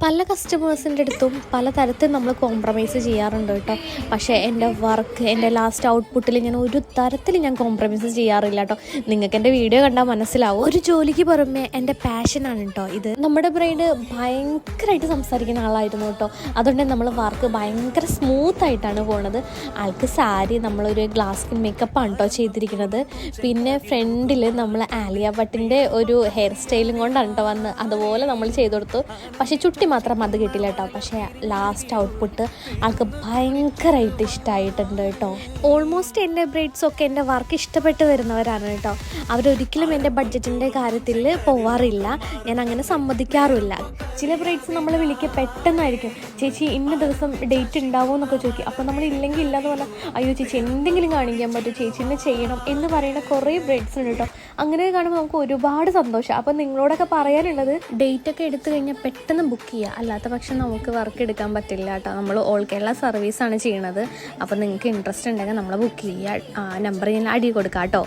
പല കസ്റ്റമേഴ്സിൻ്റെ അടുത്തും പല തരത്തിൽ നമ്മൾ കോംപ്രമൈസ് ചെയ്യാറുണ്ട് കേട്ടോ. പക്ഷേ എൻ്റെ വർക്ക്, എൻ്റെ ലാസ്റ്റ് ഔട്ട്പുട്ടിൽ ഞാൻ ഒരു തരത്തിൽ ഞാൻ കോംപ്രമൈസ് ചെയ്യാറില്ല കേട്ടോ. നിങ്ങൾക്ക് എൻ്റെ വീഡിയോ കണ്ടാൽ മനസ്സിലാവും. ഒരു ജോലിക്ക് പുറമെ എൻ്റെ പാഷനാണ് കേട്ടോ ഇത്. നമ്മുടെ ബ്രൈഡ് ഭയങ്കരമായിട്ട് സംസാരിക്കുന്ന ആളായിരുന്നു കേട്ടോ. അതുകൊണ്ട് നമ്മൾ വർക്ക് ഭയങ്കര സ്മൂത്തായിട്ടാണ് പോണത്. ആൾക്ക് സാരി നമ്മളൊരു ഗ്ലാസ് സ്കിൻ മേക്കപ്പാണ് കേട്ടോ ചെയ്തിരിക്കുന്നത്. പിന്നെ ഫ്രണ്ടിൽ നമ്മൾ ആലിയ ഭട്ടിൻ്റെ ഒരു ഹെയർ സ്റ്റൈലും കൊണ്ടാണ് കേട്ടോ വന്ന് അതുപോലെ നമ്മൾ ചെയ്ത് കൊടുത്തു. പക്ഷേ ചുട്ടി മാത്രം അത് കിട്ടില്ല കേട്ടോ. പക്ഷേ ലാസ്റ്റ് ഔട്ട്പുട്ട് ആൾക്ക് ഭയങ്കരമായിട്ട് ഇഷ്ടമായിട്ടുണ്ട് കേട്ടോ. ഓൾമോസ്റ്റ് എൻ്റെ ബ്രൈഡ്സൊക്കെ എൻ്റെ വർക്ക് ഇഷ്ടപ്പെട്ട് വരുന്നവരാണ് കേട്ടോ. അവരൊരിക്കലും എൻ്റെ ബഡ്ജറ്റിൻ്റെ കാര്യത്തിൽ പോവാറില്ല. ഞാൻ അങ്ങനെ സമ്മതിക്കാറുമില്ല. ചില ബ്രൈഡ്സ് നമ്മളെ വിളിക്കുക പെട്ടെന്നായിരിക്കും, ചേച്ചി ഇന്ന ദിവസം ഡേറ്റ് ഉണ്ടാവുമോ എന്നൊക്കെ ചോദിക്കും. അപ്പോൾ നമ്മൾ ഇല്ലെങ്കിൽ ഇല്ലയെന്ന് പറഞ്ഞാൽ അയ്യോ ചേച്ചി എന്തെങ്കിലും കാണിക്കാൻ പറ്റും, ചേച്ചി ഇന്ന് ചെയ്യണം എന്ന് പറയുന്ന കുറേ ബ്രൈഡ്സ് ഉണ്ട് കേട്ടോ. അങ്ങനെ കാണുമ്പോൾ നമുക്ക് ഒരുപാട് സന്തോഷം. അപ്പോൾ നിങ്ങളോടൊക്കെ പറയാനുള്ളത്, ഡേറ്റൊക്കെ എടുത്തു കഴിഞ്ഞാൽ പെട്ടെന്ന് ബുക്ക് ചെയ്യുക. അല്ലാത്ത പക്ഷം നമുക്ക് വർക്ക് എടുക്കാൻ പറ്റില്ല കേട്ടോ. നമ്മൾ ഓൾ കേരള സർവീസാണ് ചെയ്യണത്. അപ്പോൾ നിങ്ങൾക്ക് ഇൻട്രസ്റ്റ് ഉണ്ടെങ്കിൽ നമ്മളെ ബുക്ക് ചെയ്യുക. നമ്പർ ഞാൻ അടി കൊടുക്കാം കേട്ടോ.